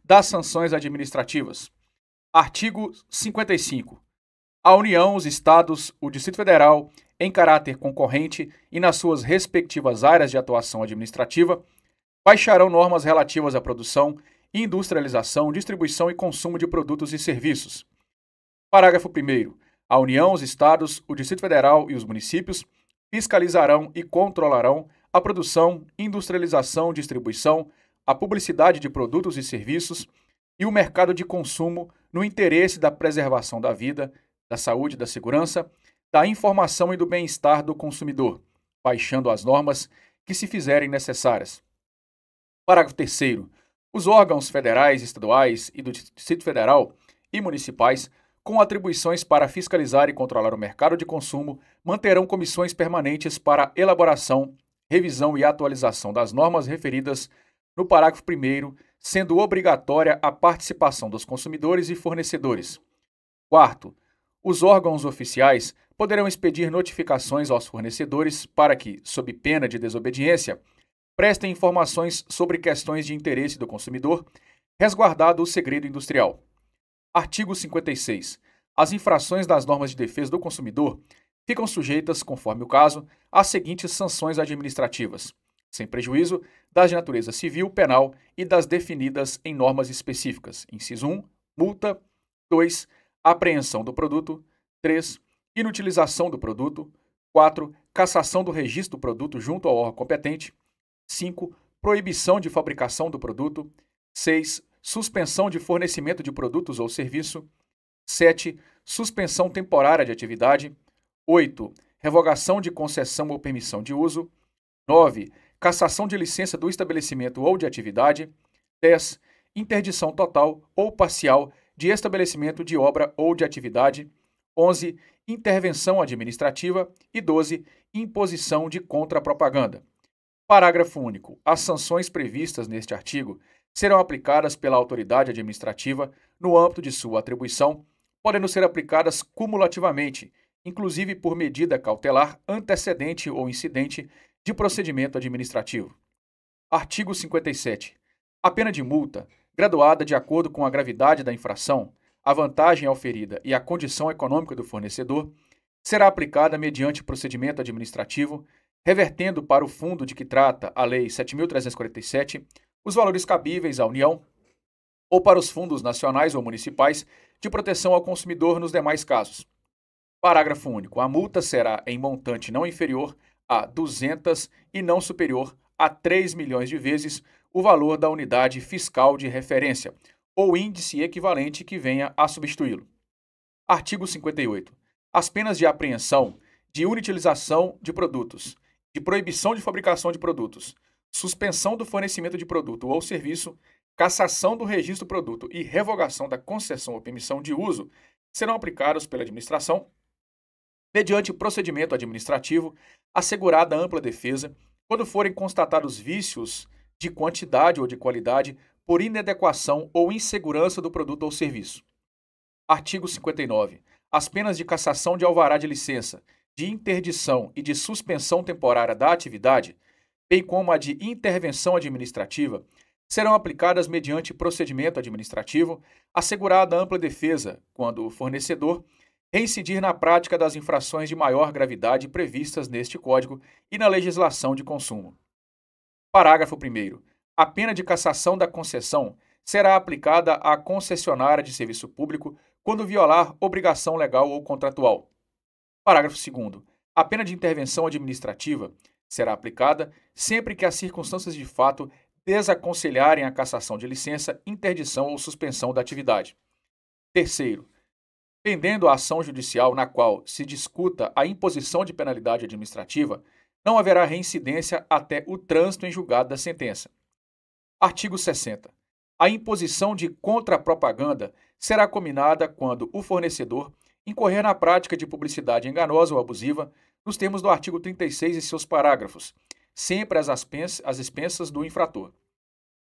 das sanções administrativas. Artigo 55. A União, os Estados, o Distrito Federal, em caráter concorrente e nas suas respectivas áreas de atuação administrativa, baixarão normas relativas à produção, industrialização, distribuição e consumo de produtos e serviços. Parágrafo 1º. A União, os Estados, o Distrito Federal e os municípios fiscalizarão e controlarão a produção, industrialização, distribuição, a publicidade de produtos e serviços e o mercado de consumo no interesse da preservação da vida, da saúde e da segurança, da informação e do bem-estar do consumidor, baixando as normas que se fizerem necessárias. Parágrafo 3º. Os órgãos federais, estaduais e do Distrito Federal e municipais, com atribuições para fiscalizar e controlar o mercado de consumo, manterão comissões permanentes para elaboração, revisão e atualização das normas referidas no parágrafo 1º, sendo obrigatória a participação dos consumidores e fornecedores. Quarto, os órgãos oficiais poderão expedir notificações aos fornecedores para que, sob pena de desobediência, prestem informações sobre questões de interesse do consumidor, resguardado o segredo industrial. Artigo 56. As infrações das normas de defesa do consumidor ficam sujeitas, conforme o caso, às seguintes sanções administrativas, sem prejuízo das de natureza civil, penal e das definidas em normas específicas. Inciso 1, multa. 2, apreensão do produto. 3, inutilização do produto. 4, cassação do registro do produto junto ao órgão competente. 5, proibição de fabricação do produto. 6, suspensão de fornecimento de produtos ou serviço. 7, suspensão temporária de atividade. 8, revogação de concessão ou permissão de uso. 9, cassação de licença do estabelecimento ou de atividade. 10, interdição total ou parcial de estabelecimento de obra ou de atividade. 11, intervenção administrativa. E 12, imposição de contrapropaganda. Parágrafo único. As sanções previstas neste artigo serão aplicadas pela autoridade administrativa no âmbito de sua atribuição, podendo ser aplicadas cumulativamente, inclusive por medida cautelar antecedente ou incidente de procedimento administrativo. Artigo 57. A pena de multa, graduada de acordo com a gravidade da infração, a vantagem auferida e a condição econômica do fornecedor, será aplicada mediante procedimento administrativo, revertendo para o fundo de que trata a Lei 7.347 os valores cabíveis à União ou para os fundos nacionais ou municipais de proteção ao consumidor nos demais casos. Parágrafo único. A multa será em montante não inferior a 200 e não superior a 3 milhões de vezes o valor da unidade fiscal de referência ou índice equivalente que venha a substituí-lo. Artigo 58. As penas de apreensão, de inutilização de produtos, de proibição de fabricação de produtos, suspensão do fornecimento de produto ou serviço, cassação do registro do produto e revogação da concessão ou permissão de uso serão aplicados pela administração mediante procedimento administrativo, assegurada ampla defesa, quando forem constatados vícios de quantidade ou de qualidade por inadequação ou insegurança do produto ou serviço. Artigo 59. As penas de cassação de alvará de licença, de interdição e de suspensão temporária da atividade, bem como a de intervenção administrativa, serão aplicadas mediante procedimento administrativo, assegurada ampla defesa, quando o fornecedor reincidir na prática das infrações de maior gravidade previstas neste Código e na legislação de consumo. Parágrafo 1º. A pena de cassação da concessão será aplicada à concessionária de serviço público quando violar obrigação legal ou contratual. Parágrafo 2º. A pena de intervenção administrativa será aplicada sempre que as circunstâncias de fato desaconselharem a cassação de licença, interdição ou suspensão da atividade. Terceiro, pendendo a ação judicial na qual se discuta a imposição de penalidade administrativa, não haverá reincidência até o trânsito em julgado da sentença. Artigo 60. A imposição de contrapropaganda será cominada quando o fornecedor incorrer na prática de publicidade enganosa ou abusiva, nos termos do artigo 36 e seus parágrafos, sempre às expensas do infrator.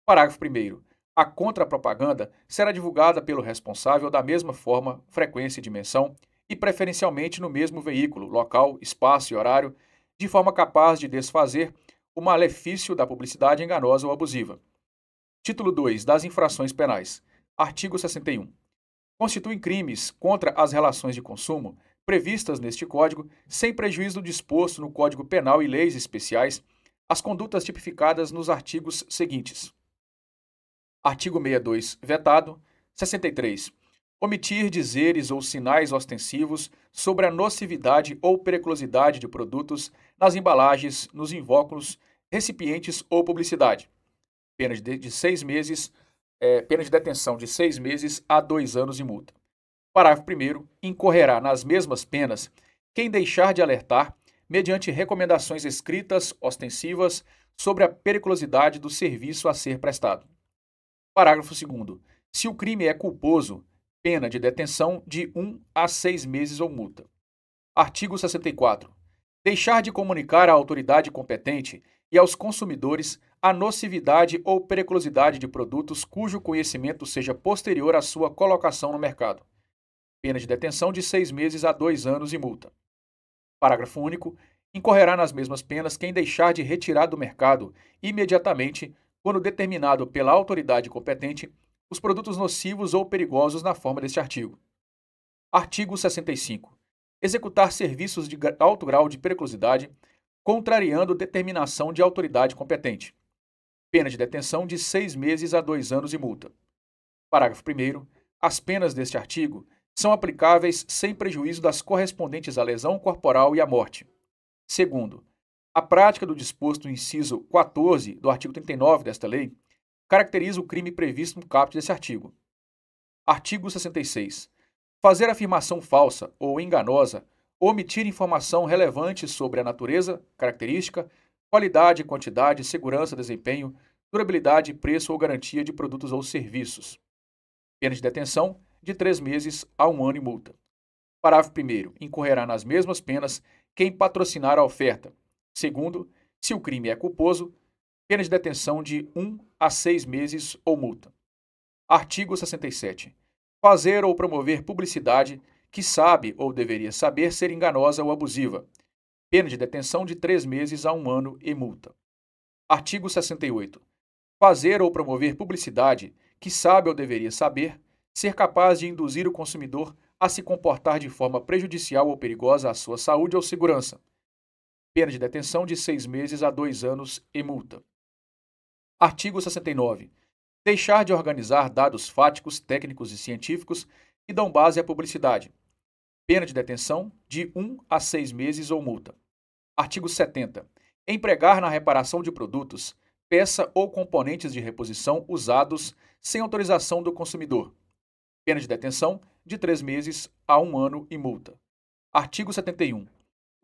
Parágrafo 1º. A contrapropaganda será divulgada pelo responsável da mesma forma, frequência e dimensão, e preferencialmente no mesmo veículo, local, espaço e horário, de forma capaz de desfazer o malefício da publicidade enganosa ou abusiva. Título 2 das infrações penais. Artigo 61. Constituem crimes contra as relações de consumo previstas neste Código, sem prejuízo do disposto no Código Penal e leis especiais, as condutas tipificadas nos artigos seguintes. Artigo 62, vetado. 63. Omitir dizeres ou sinais ostensivos sobre a nocividade ou periculosidade de produtos nas embalagens, nos invólucros, recipientes ou publicidade. Pena de 6 meses, pena de detenção de 6 meses a 2 anos de multa. Parágrafo 1º. Incorrerá nas mesmas penas quem deixar de alertar, mediante recomendações escritas ostensivas, sobre a periculosidade do serviço a ser prestado. Parágrafo 2º. Se o crime é culposo, pena de detenção de 1 a 6 meses ou multa. Artigo 64. Deixar de comunicar à autoridade competente e aos consumidores a nocividade ou periculosidade de produtos cujo conhecimento seja posterior à sua colocação no mercado. Pena de detenção de 6 meses a 2 anos e multa. Parágrafo único. Incorrerá nas mesmas penas quem deixar de retirar do mercado imediatamente, quando determinado pela autoridade competente, os produtos nocivos ou perigosos na forma deste artigo. Artigo 65. Executar serviços de alto grau de periculosidade, contrariando determinação de autoridade competente. Pena de detenção de 6 meses a 2 anos e multa. Parágrafo 1º. As penas deste artigo são aplicáveis sem prejuízo das correspondentes à lesão corporal e à morte. Segundo, a prática do disposto no inciso 14 do artigo 39 desta lei caracteriza o crime previsto no caput desse artigo. Artigo 66. Fazer afirmação falsa ou enganosa, ou omitir informação relevante sobre a natureza, característica, qualidade, quantidade, segurança, desempenho, durabilidade, preço ou garantia de produtos ou serviços. Pena de detenção de 3 meses a 1 ano e multa. Parágrafo 1º. Incorrerá nas mesmas penas quem patrocinar a oferta. Segundo, se o crime é culposo, pena de detenção de 1 a 6 meses ou multa. Artigo 67. Fazer ou promover publicidade que sabe ou deveria saber ser enganosa ou abusiva. Pena de detenção de 3 meses a 1 ano e multa. Artigo 68. Fazer ou promover publicidade que sabe ou deveria saber ser capaz de induzir o consumidor a se comportar de forma prejudicial ou perigosa à sua saúde ou segurança. Pena de detenção de 6 meses a 2 anos e multa. Artigo 69. Deixar de organizar dados fáticos, técnicos e científicos que dão base à publicidade. Pena de detenção de 1 a 6 meses ou multa. Artigo 70. Empregar na reparação de produtos, peça ou componentes de reposição usados sem autorização do consumidor. Pena de detenção de 3 meses a 1 ano e multa. Artigo 71.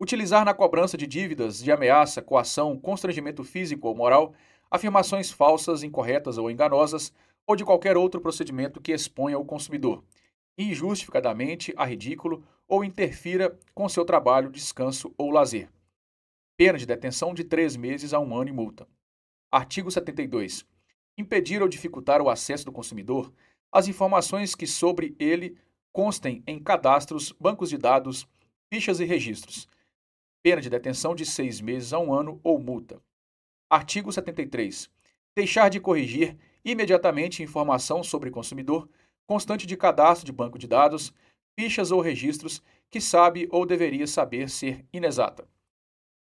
Utilizar na cobrança de dívidas de ameaça, coação, constrangimento físico ou moral, afirmações falsas, incorretas ou enganosas, ou de qualquer outro procedimento que exponha o consumidor, injustificadamente a ridículo ou interfira com seu trabalho, descanso ou lazer. Pena de detenção de 3 meses a 1 ano e multa. Artigo 72. Impedir ou dificultar o acesso do consumidor às informações que sobre ele constem em cadastros, bancos de dados, fichas e registros. Pena de detenção de 6 meses a 1 ano ou multa. Artigo 73. Deixar de corrigir imediatamente informação sobre consumidor constante de cadastro de banco de dados, fichas ou registros que sabe ou deveria saber ser inexata.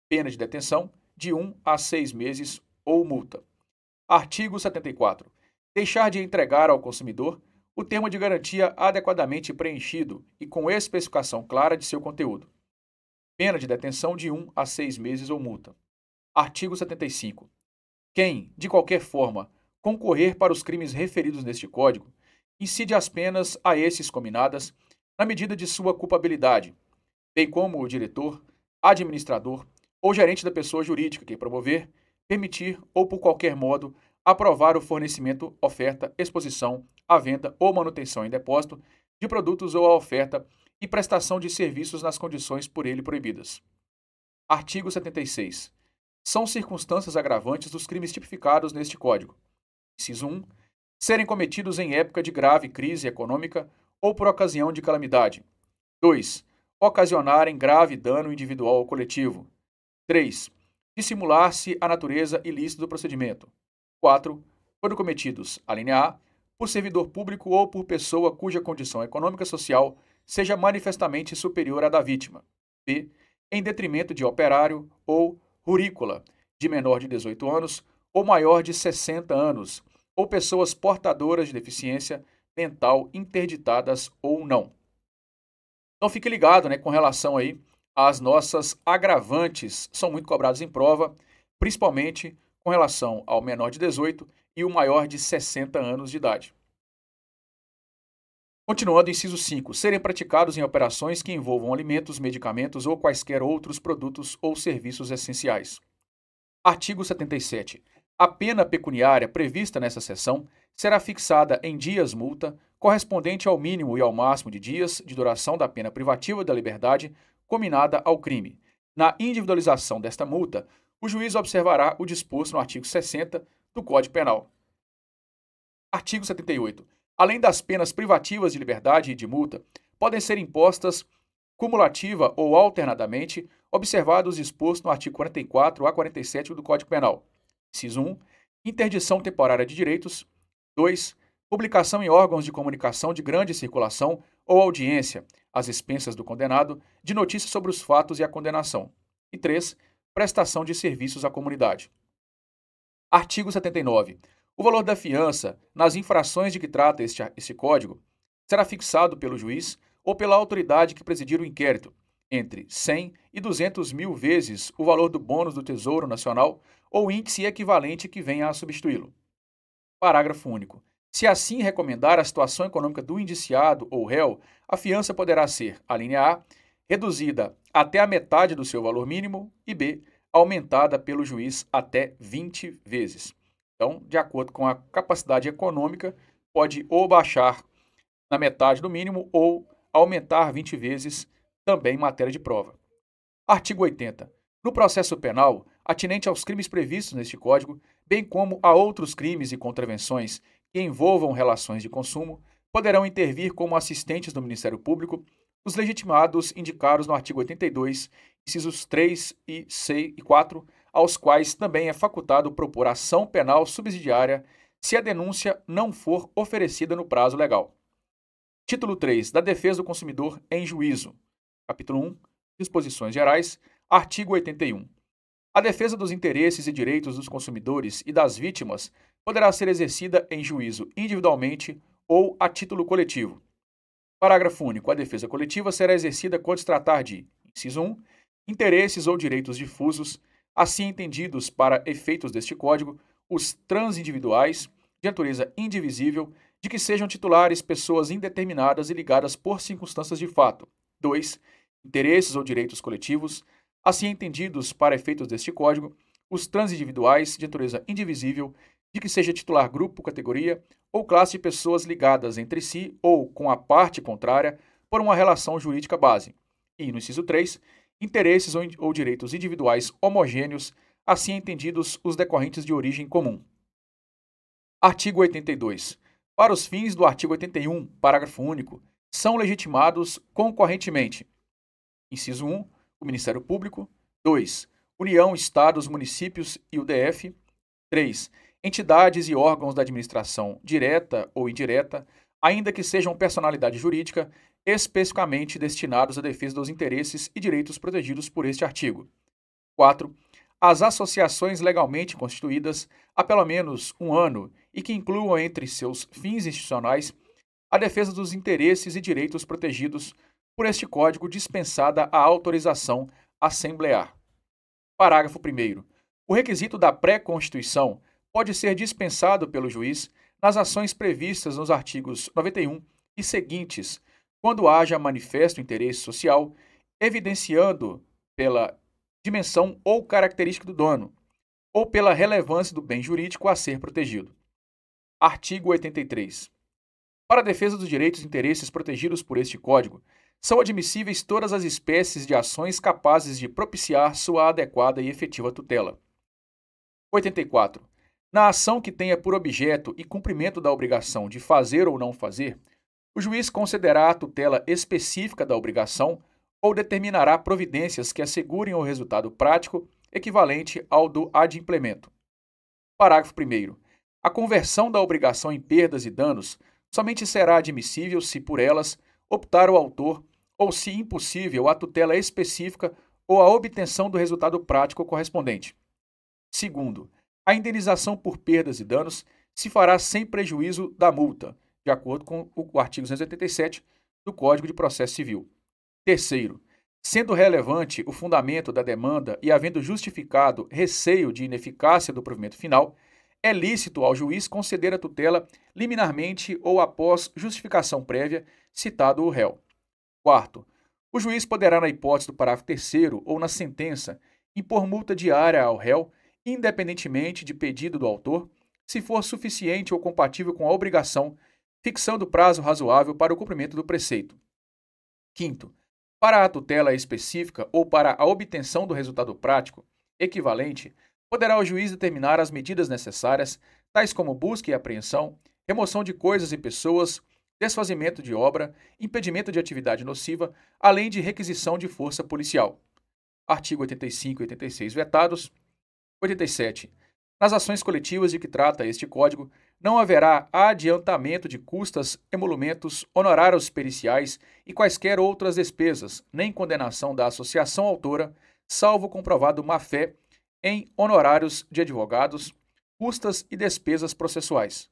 Pena de detenção de 1 a 6 meses ou multa. Artigo 74. Deixar de entregar ao consumidor o termo de garantia adequadamente preenchido e com especificação clara de seu conteúdo. Pena de detenção de 1 a 6 meses ou multa. Artigo 75. Quem, de qualquer forma, concorrer para os crimes referidos neste Código, incide as penas a esses cominadas na medida de sua culpabilidade, bem como o diretor, administrador ou gerente da pessoa jurídica que promover, permitir ou por qualquer modo aprovar o fornecimento, oferta, exposição, a venda ou manutenção em depósito de produtos ou a oferta e prestação de serviços nas condições por ele proibidas. Artigo 76. São circunstâncias agravantes dos crimes tipificados neste Código. Inciso 1. Serem cometidos em época de grave crise econômica ou por ocasião de calamidade. 2. Ocasionarem grave dano individual ou coletivo. 3. Dissimular-se a natureza ilícita do procedimento. 4. quando cometidos, alínea A, por servidor público ou por pessoa cuja condição econômica e social seja manifestamente superior à da vítima. B. Em detrimento de operário ou rurícola de menor de 18 anos ou maior de 60 anos, ou pessoas portadoras de deficiência mental interditadas ou não. Então fique ligado, né, com relação aí às nossas agravantes, são muito cobradas em prova, principalmente com relação ao menor de 18 e o maior de 60 anos de idade. Continuando, inciso 5. Serem praticados em operações que envolvam alimentos, medicamentos ou quaisquer outros produtos ou serviços essenciais. Artigo 77. A pena pecuniária prevista nessa seção será fixada em dias multa, correspondente ao mínimo e ao máximo de dias de duração da pena privativa da liberdade cominada ao crime. Na individualização desta multa, o juiz observará o disposto no artigo 60 do Código Penal. Artigo 78. Além das penas privativas de liberdade e de multa, podem ser impostas cumulativa ou alternadamente, observados os dispostos no artigo 44 a 47 do Código Penal. Inciso 1. Interdição temporária de direitos. 2. Publicação em órgãos de comunicação de grande circulação ou audiência, às expensas do condenado, de notícias sobre os fatos e a condenação. E 3. Prestação de serviços à comunidade. Artigo 79. O valor da fiança, nas infrações de que trata este Código, será fixado pelo juiz ou pela autoridade que presidir o inquérito, entre 100 e 200 mil vezes o valor do bônus do Tesouro Nacional ou índice equivalente que venha a substituí-lo. Parágrafo único. Se assim recomendar a situação econômica do indiciado ou réu, a fiança poderá ser, alínea A, reduzida até a metade do seu valor mínimo e B, aumentada pelo juiz até 20 vezes. Então, de acordo com a capacidade econômica, pode ou baixar na metade do mínimo ou aumentar 20 vezes, também em matéria de prova. Artigo 80. No processo penal, atinente aos crimes previstos neste Código, bem como a outros crimes e contravenções que envolvam relações de consumo, poderão intervir como assistentes do Ministério Público os legitimados indicados no artigo 82, incisos 3 e 6 e 4, aos quais também é facultado propor ação penal subsidiária se a denúncia não for oferecida no prazo legal. Título 3. Da defesa do consumidor em juízo. Capítulo 1. Disposições gerais. Artigo 81. A defesa dos interesses e direitos dos consumidores e das vítimas poderá ser exercida em juízo individualmente ou a título coletivo. Parágrafo único. A defesa coletiva será exercida quando se tratar de, inciso 1, interesses ou direitos difusos, assim entendidos para efeitos deste Código, os transindividuais, de natureza indivisível, de que sejam titulares pessoas indeterminadas e ligadas por circunstâncias de fato. 2. Interesses ou direitos coletivos, assim entendidos para efeitos deste Código, os transindividuais, de natureza indivisível, de que seja titular grupo, categoria ou classe de pessoas ligadas entre si ou com a parte contrária por uma relação jurídica base. E, no inciso 3, interesses ou direitos individuais homogêneos, assim entendidos os decorrentes de origem comum. Artigo 82. Para os fins do artigo 81, parágrafo único, são legitimados concorrentemente: inciso 1, o Ministério Público; 2, União, Estados, Municípios e o DF; 3, entidades e órgãos da administração direta ou indireta, ainda que sejam personalidade jurídica, especificamente destinados à defesa dos interesses e direitos protegidos por este artigo. 4. As associações legalmente constituídas há pelo menos um ano e que incluam entre seus fins institucionais a defesa dos interesses e direitos protegidos por este Código, dispensada a autorização assemblear. Parágrafo 1º. O requisito da pré-constituição pode ser dispensado pelo juiz nas ações previstas nos artigos 91 e seguintes, quando haja manifesto interesse social, evidenciando pela dimensão ou característica do dono, ou pela relevância do bem jurídico a ser protegido. Artigo 83. Para a defesa dos direitos e interesses protegidos por este Código, são admissíveis todas as espécies de ações capazes de propiciar sua adequada e efetiva tutela. 84. Na ação que tenha por objeto e cumprimento da obrigação de fazer ou não fazer, o juiz concederá a tutela específica da obrigação ou determinará providências que assegurem o resultado prático equivalente ao do adimplemento. Parágrafo 1º. A conversão da obrigação em perdas e danos somente será admissível se por elas optar o autor ou se impossível a tutela específica ou a obtenção do resultado prático correspondente. Segundo, a indenização por perdas e danos se fará sem prejuízo da multa, de acordo com o artigo 287 do Código de Processo Civil. Terceiro, sendo relevante o fundamento da demanda e havendo justificado receio de ineficácia do provimento final, é lícito ao juiz conceder a tutela liminarmente ou após justificação prévia, citado o réu. Quarto, o juiz poderá, na hipótese do parágrafo 3º ou na sentença, impor multa diária ao réu, independentemente de pedido do autor, se for suficiente ou compatível com a obrigação, fixando prazo razoável para o cumprimento do preceito. Quinto, para a tutela específica ou para a obtenção do resultado prático equivalente, poderá o juiz determinar as medidas necessárias, tais como busca e apreensão, remoção de coisas e pessoas, desfazimento de obra, impedimento de atividade nociva, além de requisição de força policial. Artigo 85 e 86 vetados. 87. Nas ações coletivas de que trata este Código, não haverá adiantamento de custas, emolumentos, honorários periciais e quaisquer outras despesas, nem condenação da associação autora, salvo comprovado má-fé, em honorários de advogados, custas e despesas processuais.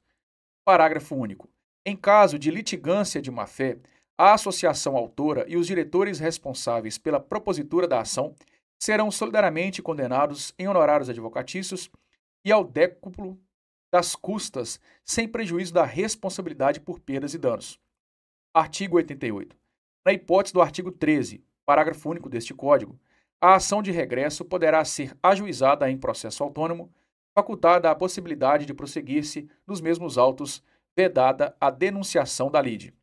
Parágrafo único. Em caso de litigância de má-fé, a associação autora e os diretores responsáveis pela propositura da ação serão solidariamente condenados em honorários advocatícios e ao décuplo das custas, sem prejuízo da responsabilidade por perdas e danos. Artigo 88. Na hipótese do artigo 13, parágrafo único deste Código, a ação de regresso poderá ser ajuizada em processo autônomo, facultada a possibilidade de prosseguir-se nos mesmos autos, vedada a denunciação da lide.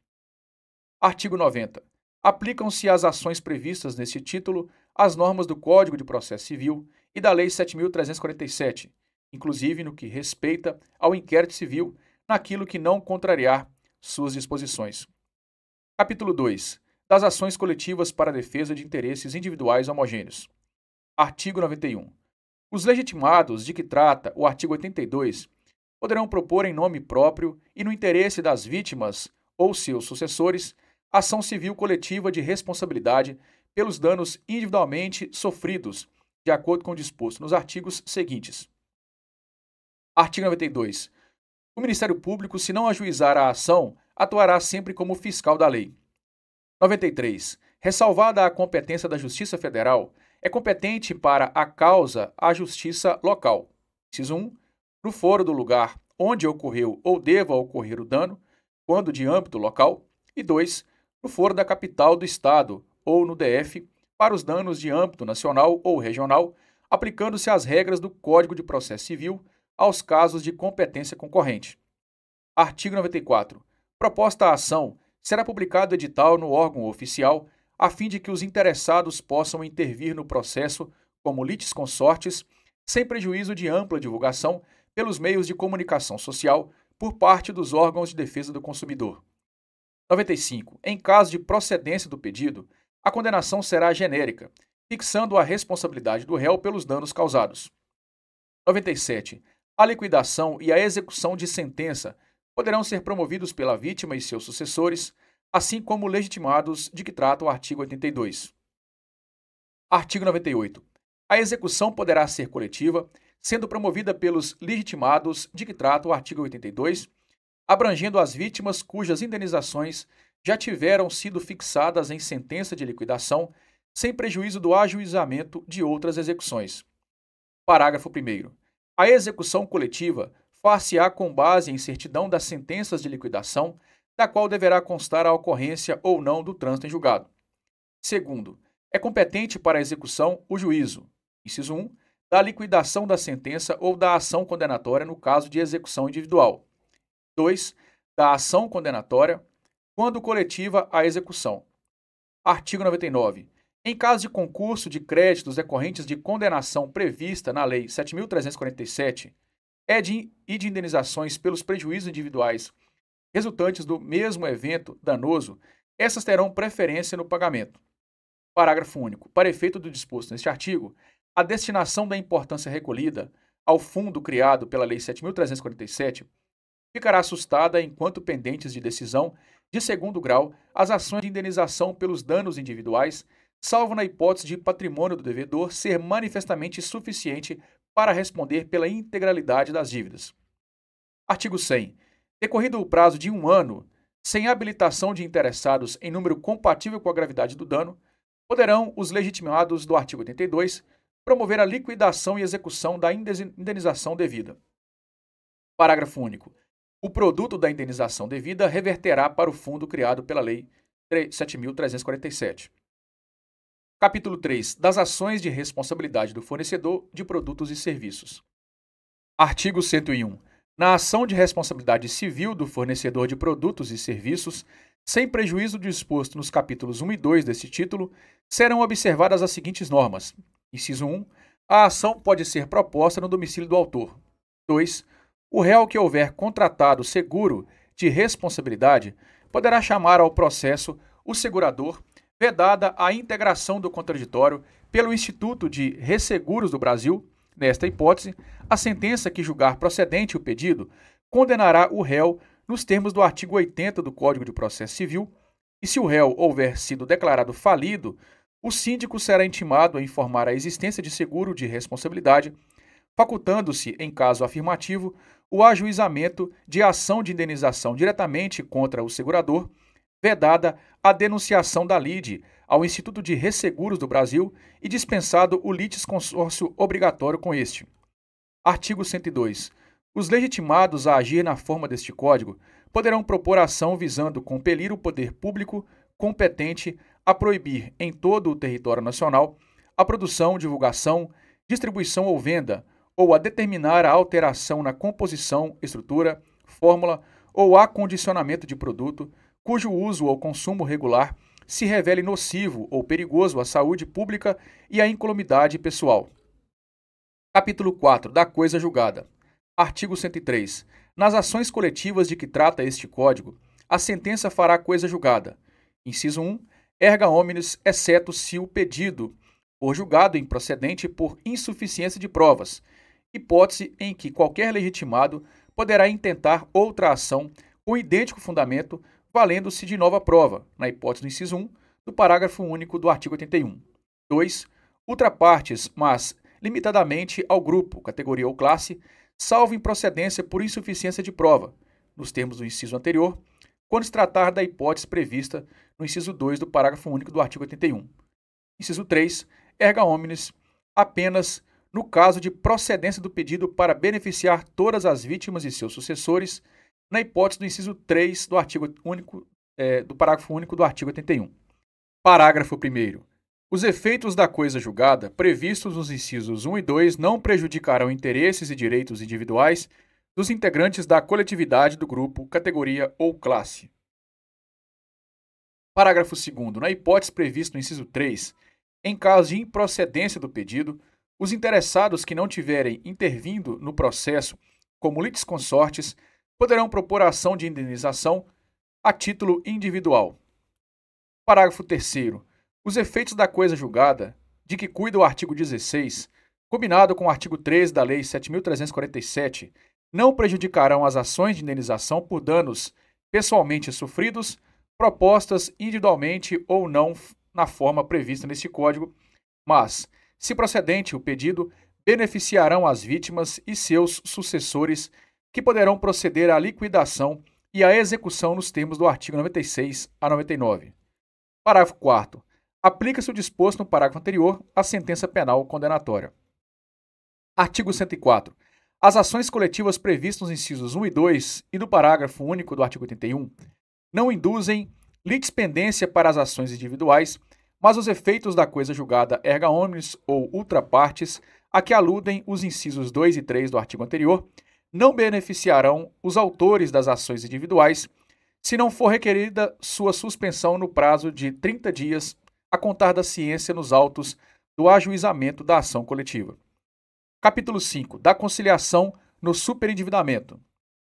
Artigo 90. Aplicam-se às ações previstas neste título as normas do Código de Processo Civil e da Lei 7.347, inclusive no que respeita ao inquérito civil, naquilo que não contrariar suas disposições. Capítulo 2. Das ações coletivas para a defesa de interesses individuais homogêneos. Artigo 91. Os legitimados de que trata o artigo 82 poderão propor em nome próprio e no interesse das vítimas ou seus sucessores ação civil coletiva de responsabilidade pelos danos individualmente sofridos, de acordo com o disposto nos artigos seguintes. Artigo 92. O Ministério Público, se não ajuizar a ação, atuará sempre como fiscal da lei. 93. Ressalvada a competência da Justiça Federal, é competente para a causa a Justiça Local. Inciso 1. No foro do lugar onde ocorreu ou deva ocorrer o dano, quando de âmbito local. E 2. No foro da capital do Estado ou no DF, para os danos de âmbito nacional ou regional, aplicando-se as regras do Código de Processo Civil aos casos de competência concorrente. Artigo 94. Proposta a ação, será publicado edital no órgão oficial, a fim de que os interessados possam intervir no processo como litisconsortes, sem prejuízo de ampla divulgação pelos meios de comunicação social por parte dos órgãos de defesa do consumidor. 95. Em caso de procedência do pedido, a condenação será genérica, fixando a responsabilidade do réu pelos danos causados. 97. A liquidação e a execução de sentença poderão ser promovidos pela vítima e seus sucessores, assim como legitimados de que trata o artigo 82. Artigo 98. A execução poderá ser coletiva, sendo promovida pelos legitimados de que trata o artigo 82, abrangendo as vítimas cujas indenizações já tiveram sido fixadas em sentença de liquidação, sem prejuízo do ajuizamento de outras execuções. Parágrafo 1º. A execução coletiva far-se-á com base em certidão das sentenças de liquidação, da qual deverá constar a ocorrência ou não do trânsito em julgado. Segundo, é competente para a execução o juízo, inciso 1, da liquidação da sentença ou da ação condenatória no caso de execução individual. 2. Da ação condenatória, quando coletiva a execução. Artigo 99. Em caso de concurso de créditos decorrentes de condenação prevista na Lei 7.347 e de indenizações pelos prejuízos individuais resultantes do mesmo evento danoso, essas terão preferência no pagamento. Parágrafo único. Para efeito do disposto neste artigo, a destinação da importância recolhida, ao fundo criado pela Lei 7.347, ficará assustada enquanto pendentes de decisão de segundo grau as ações de indenização pelos danos individuais, salvo na hipótese de patrimônio do devedor ser manifestamente suficiente para responder pela integralidade das dívidas. Artigo 100. Decorrido o prazo de 1 ano, sem habilitação de interessados em número compatível com a gravidade do dano, poderão os legitimados do artigo 82 promover a liquidação e execução da indenização devida. Parágrafo único. O produto da indenização devida reverterá para o fundo criado pela Lei 7.347. Capítulo 3. Das ações de responsabilidade do fornecedor de produtos e serviços. Artigo 101. Na ação de responsabilidade civil do fornecedor de produtos e serviços, sem prejuízo do disposto nos capítulos 1 e 2 deste título, serão observadas as seguintes normas. Inciso 1. A ação pode ser proposta no domicílio do autor. 2. O réu que houver contratado seguro de responsabilidade poderá chamar ao processo o segurador, vedada a integração do contraditório pelo Instituto de Resseguros do Brasil. Nesta hipótese, a sentença que julgar procedente o pedido condenará o réu nos termos do artigo 80 do Código de Processo Civil, e se o réu houver sido declarado falido, o síndico será intimado a informar a existência de seguro de responsabilidade, facultando-se, em caso afirmativo, o ajuizamento de ação de indenização diretamente contra o segurador, vedada a denunciação da lide ao Instituto de Resseguros do Brasil e dispensado o litisconsórcio obrigatório com este. Artigo 102. Os legitimados a agir na forma deste Código poderão propor ação visando compelir o poder público competente a proibir em todo o território nacional a produção, divulgação, distribuição ou venda, ou a determinar a alteração na composição, estrutura, fórmula ou acondicionamento de produto, cujo uso ou consumo regular se revele nocivo ou perigoso à saúde pública e à incolumidade pessoal. Capítulo 4. Da coisa julgada. Artigo 103. Nas ações coletivas de que trata este Código, a sentença fará coisa julgada. Inciso 1. Erga omnes, exceto se o pedido for julgado improcedente por insuficiência de provas, hipótese em que qualquer legitimado poderá intentar outra ação com idêntico fundamento, valendo-se de nova prova, na hipótese do inciso 1 do parágrafo único do artigo 81. 2. Ultrapartes, mas limitadamente ao grupo, categoria ou classe, salvo improcedência por insuficiência de prova, nos termos do inciso anterior, quando se tratar da hipótese prevista no inciso 2 do parágrafo único do artigo 81. Inciso 3. Erga omnes, apenas no caso de procedência do pedido para beneficiar todas as vítimas e seus sucessores, na hipótese do inciso 3 do artigo único, do parágrafo único do artigo 81. Parágrafo 1º. Os efeitos da coisa julgada, previstos nos incisos 1 e 2, não prejudicarão interesses e direitos individuais dos integrantes da coletividade do grupo, categoria ou classe. Parágrafo 2º. Na hipótese prevista no inciso 3, em caso de improcedência do pedido, os interessados que não tiverem intervindo no processo como litisconsortes poderão propor a ação de indenização a título individual. Parágrafo 3º. Os efeitos da coisa julgada, de que cuida o artigo 16, combinado com o artigo 13 da Lei 7.347, não prejudicarão as ações de indenização por danos pessoalmente sofridos, propostas individualmente ou não na forma prevista neste Código, mas, se procedente o pedido, beneficiarão as vítimas e seus sucessores, que poderão proceder à liquidação e à execução nos termos do artigo 96 a 99. Parágrafo 4º. Aplica-se o disposto no parágrafo anterior à sentença penal condenatória. Artigo 104. As ações coletivas previstas nos incisos 1 e 2 e do parágrafo único do artigo 81 não induzem litispendência para as ações individuais, mas os efeitos da coisa julgada erga omnes ou ultrapartes, a que aludem os incisos 2 e 3 do artigo anterior, não beneficiarão os autores das ações individuais, se não for requerida sua suspensão no prazo de 30 dias a contar da ciência nos autos do ajuizamento da ação coletiva. Capítulo 5. Da conciliação no superendividamento.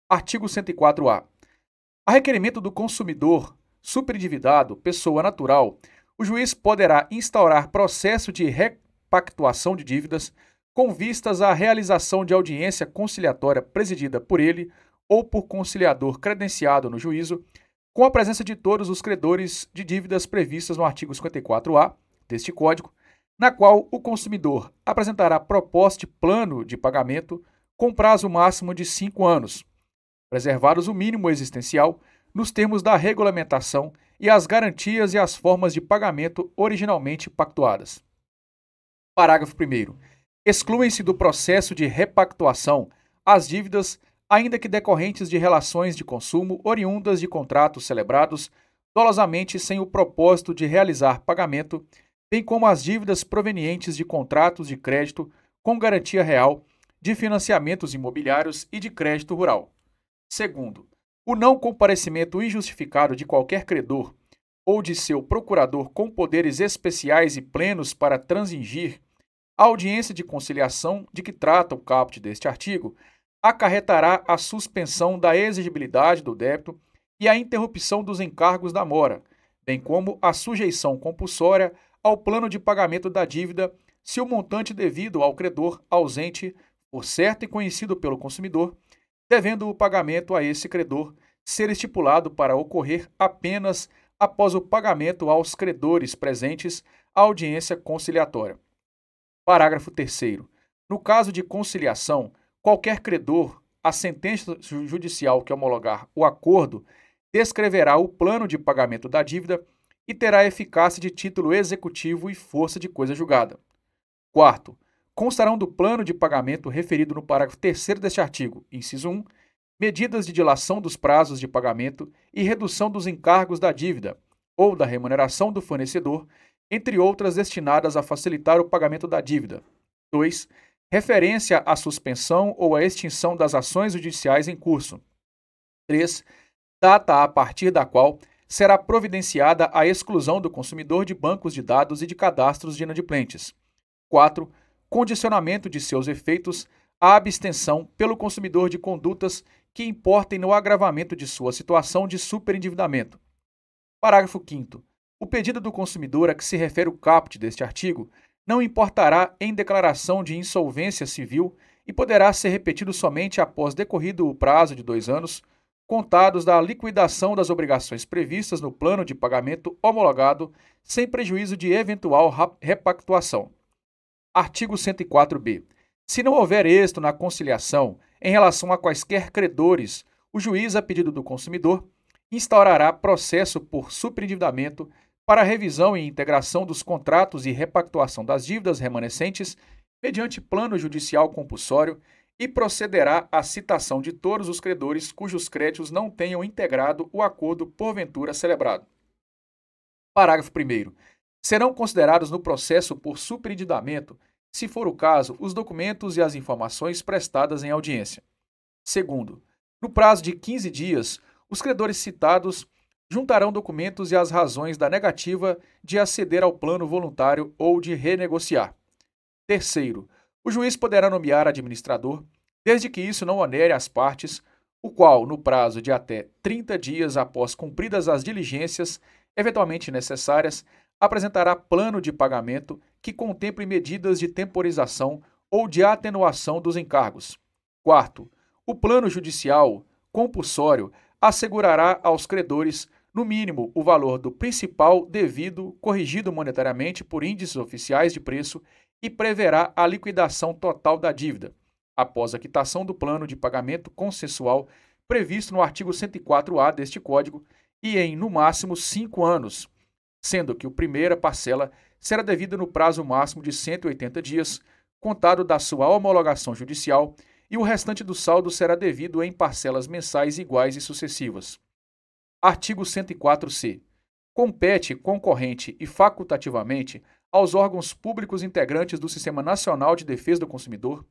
Artigo 104-A. A requerimento do consumidor superendividado, pessoa natural, o juiz poderá instaurar processo de repactuação de dívidas com vistas à realização de audiência conciliatória presidida por ele ou por conciliador credenciado no juízo, com a presença de todos os credores de dívidas previstas no artigo 54-A deste Código, na qual o consumidor apresentará proposta de plano de pagamento com prazo máximo de 5 anos, preservados o mínimo existencial nos termos da regulamentação e as garantias e as formas de pagamento originalmente pactuadas. Parágrafo 1º. Excluem-se do processo de repactuação as dívidas, ainda que decorrentes de relações de consumo oriundas de contratos celebrados dolosamente sem o propósito de realizar pagamento, bem como as dívidas provenientes de contratos de crédito com garantia real, de financiamentos imobiliários e de crédito rural. Segundo, o não comparecimento injustificado de qualquer credor ou de seu procurador com poderes especiais e plenos para transigir a audiência de conciliação de que trata o caput deste artigo acarretará a suspensão da exigibilidade do débito e a interrupção dos encargos da mora, bem como a sujeição compulsória ao plano de pagamento da dívida se o montante devido ao credor ausente for certo e conhecido pelo consumidor, devendo o pagamento a esse credor ser estipulado para ocorrer apenas após o pagamento aos credores presentes à audiência conciliatória. Parágrafo 3º. No caso de conciliação, qualquer credor, a sentença judicial que homologar o acordo, descreverá o plano de pagamento da dívida e terá eficácia de título executivo e força de coisa julgada. Quarto, constarão do plano de pagamento referido no parágrafo 3º deste artigo, inciso 1, medidas de dilação dos prazos de pagamento e redução dos encargos da dívida ou da remuneração do fornecedor, entre outras destinadas a facilitar o pagamento da dívida. 2. Referência à suspensão ou à extinção das ações judiciais em curso. 3. Data a partir da qual será providenciada a exclusão do consumidor de bancos de dados e de cadastros de inadimplentes. 4. Condicionamento de seus efeitos à abstenção pelo consumidor de condutas que importem no agravamento de sua situação de superendividamento. Parágrafo 5º. O pedido do consumidor a que se refere o caput deste artigo não importará em declaração de insolvência civil e poderá ser repetido somente após decorrido o prazo de 2 anos, contados da liquidação das obrigações previstas no plano de pagamento homologado, sem prejuízo de eventual repactuação. Artigo 104b. Se não houver êxito na conciliação em relação a quaisquer credores, o juiz, a pedido do consumidor, instaurará processo por superendividamento para revisão e integração dos contratos e repactuação das dívidas remanescentes mediante plano judicial compulsório e procederá à citação de todos os credores cujos créditos não tenham integrado o acordo porventura celebrado. Parágrafo 1º. Serão considerados no processo por superendividamento, se for o caso, os documentos e as informações prestadas em audiência. Segundo, no prazo de 15 dias, os credores citados juntarão documentos e as razões da negativa de aceder ao plano voluntário ou de renegociar. Terceiro, o juiz poderá nomear administrador, desde que isso não onere as partes, o qual, no prazo de até 30 dias após cumpridas as diligências eventualmente necessárias, apresentará plano de pagamento que contemple medidas de temporização ou de atenuação dos encargos. Quarto, o plano judicial compulsório assegurará aos credores, no mínimo, o valor do principal devido, corrigido monetariamente por índices oficiais de preço e preverá a liquidação total da dívida, após a quitação do plano de pagamento consensual previsto no artigo 104-A deste Código e em, no máximo, 5 anos, sendo que a primeira parcela será devida no prazo máximo de 180 dias, contado da sua homologação judicial, e o restante do saldo será devido em parcelas mensais iguais e sucessivas. Artigo 104-C. Compete concorrente e facultativamente aos órgãos públicos integrantes do Sistema Nacional de Defesa do Consumidor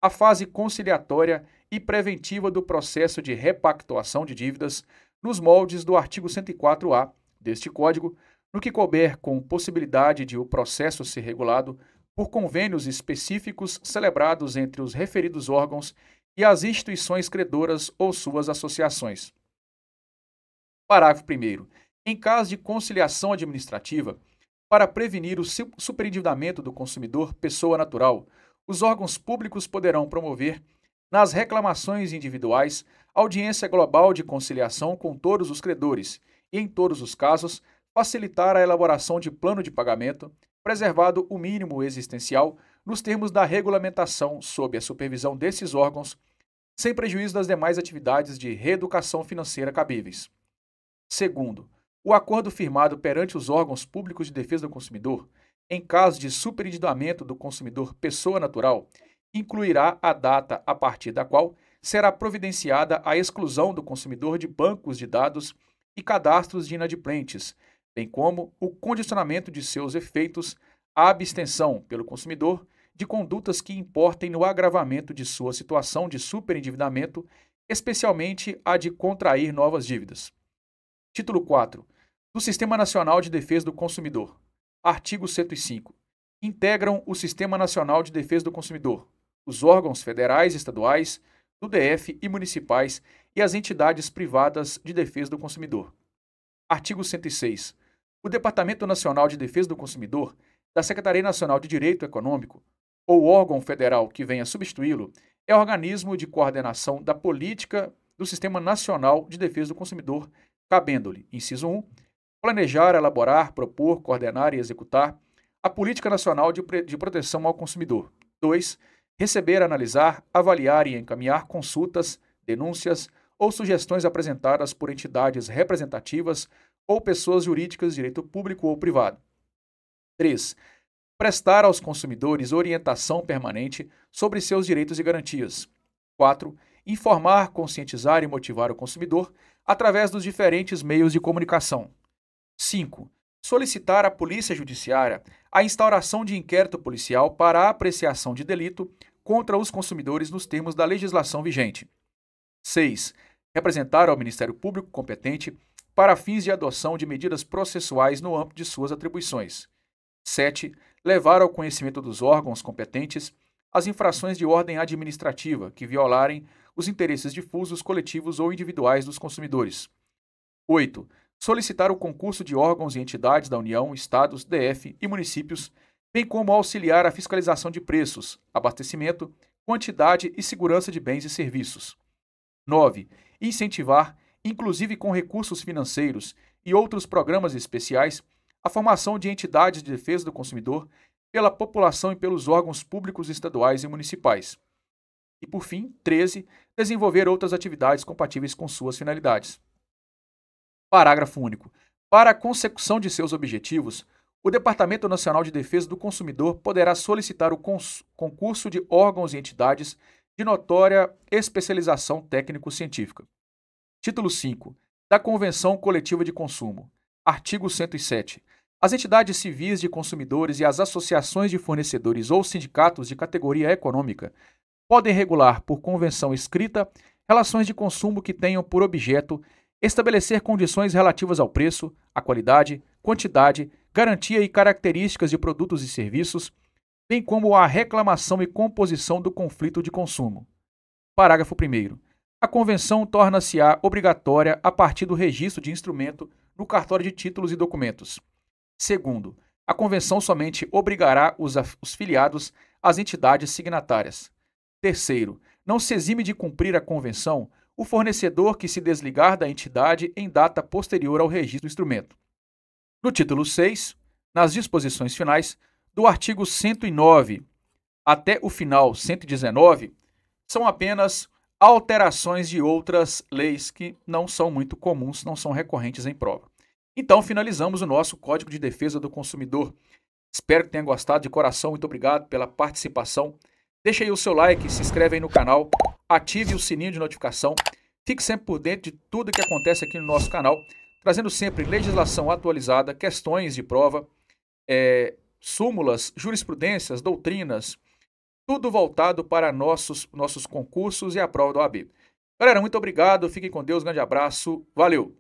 a fase conciliatória e preventiva do processo de repactuação de dívidas nos moldes do artigo 104-A deste Código, no que couber com possibilidade de o processo ser regulado por convênios específicos celebrados entre os referidos órgãos e as instituições credoras ou suas associações. Parágrafo 1º. Em caso de conciliação administrativa, para prevenir o superendividamento do consumidor, pessoa natural, os órgãos públicos poderão promover, nas reclamações individuais, audiência global de conciliação com todos os credores e, em todos os casos, facilitar a elaboração de plano de pagamento, preservado o mínimo existencial nos termos da regulamentação sob a supervisão desses órgãos, sem prejuízo das demais atividades de reeducação financeira cabíveis. Segundo, o acordo firmado perante os órgãos públicos de defesa do consumidor, em caso de superendividamento do consumidor pessoa natural, incluirá a data a partir da qual será providenciada a exclusão do consumidor de bancos de dados e cadastros de inadimplentes, bem como o condicionamento de seus efeitos à abstenção pelo consumidor de condutas que importem no agravamento de sua situação de superendividamento, especialmente a de contrair novas dívidas. Título 4. Do Sistema Nacional de Defesa do Consumidor. Artigo 105. Integram o Sistema Nacional de Defesa do Consumidor os órgãos federais e estaduais, do DF e municipais e as entidades privadas de defesa do consumidor. Artigo 106. O Departamento Nacional de Defesa do Consumidor, da Secretaria Nacional de Direito Econômico, ou órgão federal que venha substituí-lo, é organismo de coordenação da política do Sistema Nacional de Defesa do Consumidor, cabendo-lhe, inciso 1, planejar, elaborar, propor, coordenar e executar a Política Nacional de Proteção ao Consumidor. 2. Receber, analisar, avaliar e encaminhar consultas, denúncias ou sugestões apresentadas por entidades representativas ou pessoas jurídicas de direito público ou privado. 3. Prestar aos consumidores orientação permanente sobre seus direitos e garantias. 4. Informar, conscientizar e motivar o consumidor através dos diferentes meios de comunicação. 5. Solicitar à Polícia Judiciária a instauração de inquérito policial para a apreciação de delito contra os consumidores nos termos da legislação vigente. 6. Representar ao Ministério Público competente para fins de adoção de medidas processuais no âmbito de suas atribuições. 7. Levar ao conhecimento dos órgãos competentes as infrações de ordem administrativa que violarem os interesses difusos, coletivos ou individuais dos consumidores. 8. Solicitar o concurso de órgãos e entidades da União, Estados, DF e municípios, bem como auxiliar a fiscalização de preços, abastecimento, quantidade e segurança de bens e serviços. 9. Incentivar, inclusive com recursos financeiros e outros programas especiais, a formação de entidades de defesa do consumidor pela população e pelos órgãos públicos estaduais e municipais. E, por fim, 13. Desenvolver outras atividades compatíveis com suas finalidades. Parágrafo único. Para a consecução de seus objetivos, o Departamento Nacional de Defesa do Consumidor poderá solicitar o concurso de órgãos e entidades de notória especialização técnico-científica. Título 5. Da Convenção Coletiva de Consumo. Artigo 107. As entidades civis de consumidores e as associações de fornecedores ou sindicatos de categoria econômica podem regular por convenção escrita relações de consumo que tenham por objeto estabelecer condições relativas ao preço, à qualidade, quantidade, garantia e características de produtos e serviços, bem como a reclamação e composição do conflito de consumo. Parágrafo 1º. A convenção torna-se-á obrigatória a partir do registro de instrumento no cartório de títulos e documentos. Segundo, a convenção somente obrigará os filiados às entidades signatárias. Terceiro, não se exime de cumprir a convenção o fornecedor que se desligar da entidade em data posterior ao registro do instrumento. No título 6, nas disposições finais, do artigo 109 até o final 119, são apenas alterações de outras leis que não são muito comuns, não são recorrentes em prova. Então, finalizamos o nosso Código de Defesa do Consumidor. Espero que tenha gostado de coração. Muito obrigado pela participação. Deixe aí o seu like, se inscreve aí no canal, ative o sininho de notificação. Fique sempre por dentro de tudo que acontece aqui no nosso canal, trazendo sempre legislação atualizada, questões de prova, súmulas, jurisprudências, doutrinas, tudo voltado para nossos concursos e a prova da OAB. Galera, muito obrigado, fiquem com Deus, grande abraço, valeu!